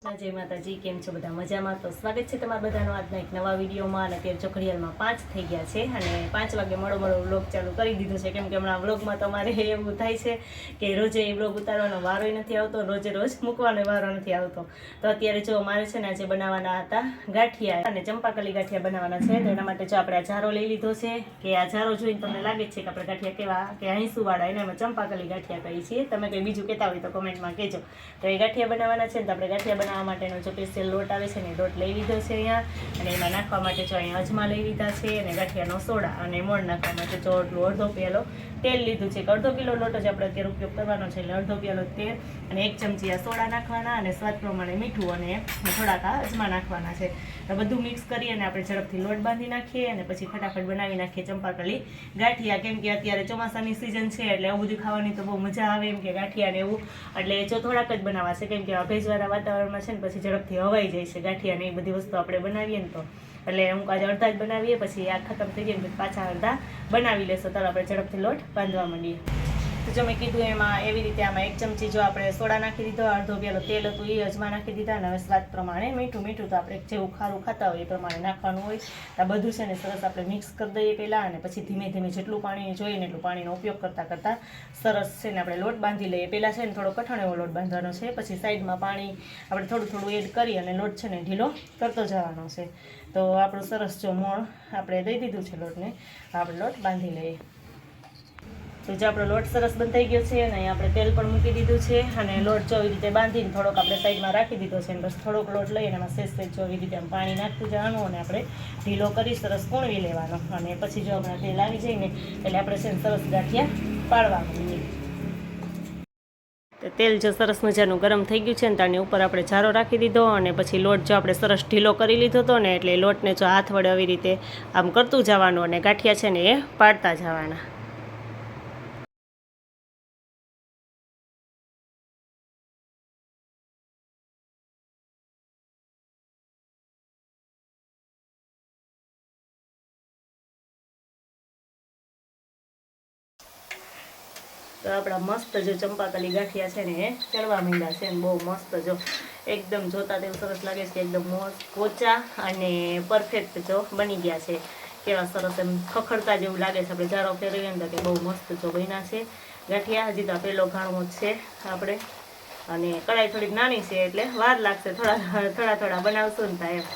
जय माताजी केम छो बधा मजामां। तो स्वागत है तमारा बधानो आजना एक नवा विडियोमां। अने अत्यारे घड़ियाळमां 5 થઈ ગયા છે અને 5 વાગે મોડો વ્લોગ ચાલુ કરી દીધો છે કેમ કે હમણાં વ્લોગમાં તમારે એવું થાય છે કે રોજે વ્લોગ ઉતારવાનો વારો નથી આવતો, રોજે રોજ મૂકવાનો વારો નથી આવતો। તો અત્યારે જો મારે છે ને આજે બનાવવાના હતા ગાંઠિયા અને ચંપાકલી ગાંઠિયા બનાવવાના છે। તો એના માટે જો આપણે આ જારો લઈ લીધો છે કે આ જારો જોઈને તમને લાગે છે કે આપણે ગાંઠિયા કેવા કે આઈસુવાળા એને અમે ચંપાકલી ગાંઠિયા કહીએ છીએ। તમે કંઈ બીજું કહેતા હોય તો કોમેન્ટમાં કહેજો। તો એ ગાંઠિયા બનાવવાના છે તો આપણે ગાંઠિયા બનાવવા માટેનો जो स्पेशल लोट आवे छे ने लोट लई लीधो छे अहींया अने एमां नाखवा माटे जो अहींया अजमा लई लीधा छे अने गांठियानो सोडा अने मोण नाखवा माटे जो अर्धो पेलो तेल लीधुं छे। अर्धो किलो लोट ज आपणे अत्यारे उपयोग करवानो छे એટલે अर्धो पेलो तेल अने 1 चमची आ सोडा नाखवाना अने स्वाद प्रमाणे मीठું अने થોડાક અજમા નાખવાના છે। તો બધું મિક્સ કરી અને આપણે ઝડપથી લોટ બાંધી નાખીએ અને પછી ફટાફટ બનાવી નાખીએ ચંપાકલી ગાંઠિયા। કેમ કે અત્યારે ચોમાસાની સિઝન છે એટલે આવું બધું ખાવાની તો બહુ મજા આવે એમ કે ગાંઠિયા ને એવું એટલે જો થોડાક જ બનાવવા છે કેમ કે આ ભેજવાળા વાતાવરણમાં છે ને પછી ઝડપથી હવાઈ જાય છે ગાંઠિયા ને એ બધી વસ્તુ આપણે બનાવીએ ને તો એટલે હું આજે અડધા જ બનાવીએ પછી આ ખતમ થઈ જાય ને પછી પાછા અડધા બનાવી લેશો। તો આપણે ઝડપથી લોટ બાંધવા માંડીએ। तो जो मैं कीधुं एमां एवी रीते आमां 1 चमची जो आपणे सोडा नाखी दीधो, अर्धो पेलो तेल हतुं ए अजमा नाखी दीधा अने स्वाद प्रमाणे मीठुं तो आपणे जेवुं खारुं खाता होय ए प्रमाणे नाखवानुं होय। आ बधुं छे ने सरस आपणे मिक्स करी दઈએ पहेला अने पछी धीमे धीमे जेटલું पाणी जोईए ने એટલું पाणीनो उपयोग करता करता सरस छे ने आपणे लोट बांधी लઈએ। पहेला छे ने थोड़ो कठण एवो लोट बांधવાનો છે, પછી સાઈડમાં પાણી આપણે થોડું થોડું એડ કરી અને લોટ છે ને ઢીલો કરતો જવાનો છે। તો આપણું સરસ જો મોણ આપણે દઈ દીધું છે લોટને, આપણે લોટ બાંધી લઈએ। तो जो आपणो लोट सरस बंधाई गयो छे अने आपणे तेल पण मूकी दीधुं छे अने लोट जो एवी रीते बांधीने थोड़ोक आपणे साइडमां राखी दीधो छे बस थोड़ोक लोट लई अने एमां सेज जो एवी रीते पाणी नाखતું જવાનું અને આપણે ઢીલો કરી સરસ કૂણવી લેવાનો અને પછી જો આપણે તેલ આવી જાય ને એટલે આપણે છે સરસ ગાંઠિયા પાડવા માંડીએ। તો તેલ જો સરસ મજાનું ગરમ થઈ ગયું છે ને તારની ઉપર આપણે જારો રાખી દીધો અને પછી લોટ જો આપણે સરસ ઢીલો કરી લીધો હતો ને એટલે લોટને જો હાથ વડે આવી રીતે આમ કરતું જવાનું અને ગાંઠિયા છે ને એ પાડતા જવાના। तो अपना मस्त जो चंपाकली गांठिया है ने चढ़वा માંડ્યા છે ને બહુ મસ્ત જો एकदम જોતા તેવું સરસ લાગે છે एकदम મસ્ત પોચા અને પરફેક્ટ જો બની ગયા છે। કેવા સરસ એમ ખખડતા જેવું લાગે છે। આપણે જારો ફેરવીએ ને કે બહુ મસ્ત જો બન્યા છે ગાંઠિયા। હજી તો પેલો ઘાણો જ છે આપણે અને કડાઈ થોડીક નાની છે એટલે વાર લાગશે, થોડા બનાવશું ને એમ।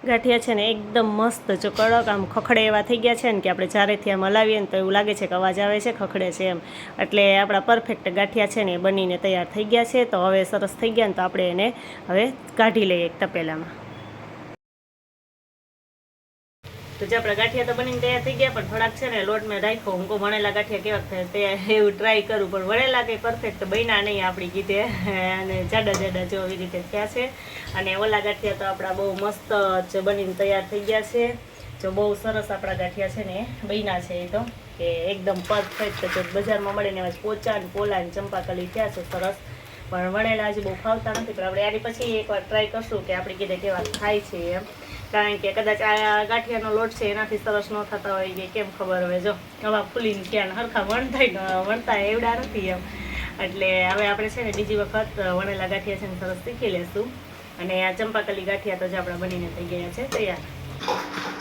ગાંઠિયા છે ને એકદમ મસ્ત જો કડક આમ ખખડે એવા થઈ ગયા છે ને કે આપણે ચારેથી આમ હલાવીએ ને તો એવું લાગે છે કે અવાજ આવે છે ખખડે છે એમ। એટલે આપણા પરફેક્ટ ગાંઠિયા છે ને એ બનીને તૈયાર થઈ ગયા છે। તો હવે સરસ થઈ ગયા ને તો આપણે એને હવે કાઢી લઈએ એક તપેલામાં। तो जो अपना गांठिया तो बनी तैयार थी गया पर थोड़ा है ने लोट में राखो हमको वणेला गांठिया केवा थाय ते एवं ट्राय करूँ पर वणेला के परफेक्ट बन्या नहीं आपणी कीधे अने जाडा जाडा जो एवी रीते थया छे अने ओला गांठिया तो आपड़ा बहु मस्त ज बनीने तैयार थई गया छे। जो बहु सरस आपड़ा गांठिया छे ने बन्या छे तो के एकदम परफेक्ट जो बजार में मळे ने एवा पोचा ने पोला ने चंपाकली थया छे सरस पण वणेला हजी बहु खावता नथी पण आपणे आनी पछी एकवार ट्राय करशुं के आपणी कीधे केवा थाय छे एम। कारण के कदाच आ गांठियानो लोट छे एनाथी सरस न थता होय के केम खबर हवे जो हवा फूलीने क्यां हरखा वणता एवડા નથી એમ। એટલે હવે આપણે છે ને બીજી વખત વણેલા ગાંઠિયા છે ને સરસ શીખી લેશું અને આ ચંપાકલી ગાંઠિયા તો જ આપણા બનીને થઈ ગયા છે તૈયાર।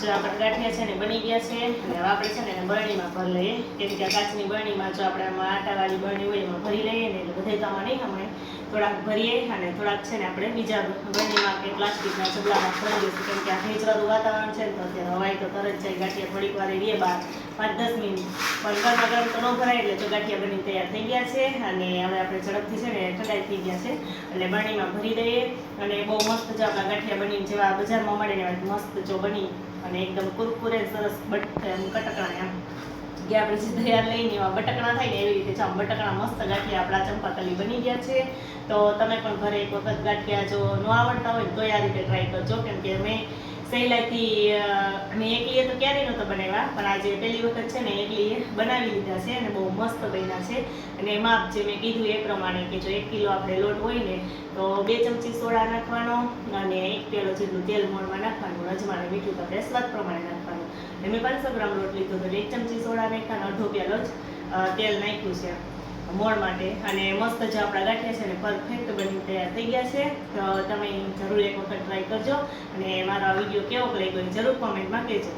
જો આપણા ગાંઠિયા છે ને બની ગયા છે અને હવે આપણે છે ને એને બરણીમાં ભરી લઈએ કેમ કે કાચની બરણીમાં જો આપણે આમાં આટાવાળી બરણી હોય એમાં ભરી લઈએ ને એટલે બધે તો આમાં નહીં અમે થોડાક ભરીએ અને થોડાક છે ને આપણે બીજા બરણીમાં કે પ્લાસ્ટિકના ચબલામાં ભરી દઈશું કેમ કે આ ભેજવાળું વાતાવરણ છે ને તો અત્યારે હવાઈ તો તરત જાય ગાંઠિયા થોડીક વાર રહીએ બહાર 5-10 મિનિટ પણ ગરમા ગરમ તો ન ભરાય એટલે જો ગાંઠિયા બની તૈયાર થઈ ગયા છે અને હવે આપણે ઝડપથી છે ને ઠંડાઈ થઈ ગયા છે એટલે બરણીમાં ભરી દઈએ અને બહુ મસ્ત જો આપણા ગાંઠિયા બનીને જેવા બજારમાં મળે ને એવા મસ્ત જો બની અને एकदम कुरकुरे सरस कटकणा एम कि આપણે જે તૈયાર લઈને એવા બટકણા થાય ને એવી રીતે જો બટકણા મસ્ત ગાંઠિયા આપણા ચંપાકલી બની ગયા છે। તો તમે પણ ઘરે એક વખત ગાંઠિયા જો ન આવડતા હોય તો આ રીતે ટ્રાય કરજો કેમ કે મેં સહેલાઈથી મેં એકલીએ તો ક્યારેય નહોતો બનાવ્યા પણ આજે પહેલી વખત છે ને એકલીએ બનાવી લીધા છે અને બહુ મસ્ત બન્યા છે। અને માપ જે મેં કીધું એ પ્રમાણે કે જો 1 કિલો આપણે લોટ હોય ને તો 2 ચમચી સોડા નાખવાનો અને 1 પેલો જેટલું તેલ મોણમાં નાખવાનું, અજમાને મીઠું તો આપણે સ્વાદ પ્રમાણે નાખવાનું। મેં 500 ગ્રામ લોટ લીધો તો 1 ચમચી સોડા નાખ્યા અને અડધો પેલો જ તેલ નાખ્યું છે। મોણ માટે. અને મસ્ત જો આપણા ગાંઠિયા છે ને પરફેક્ટ બની તૈયાર થઈ ગયા છે. તો તમે જરૂર એક વખત ટ્રાય કરજો અને મારો આ વિડીયો કેવો લાગ્યો એ જરૂર કોમેન્ટમાં કહેજો.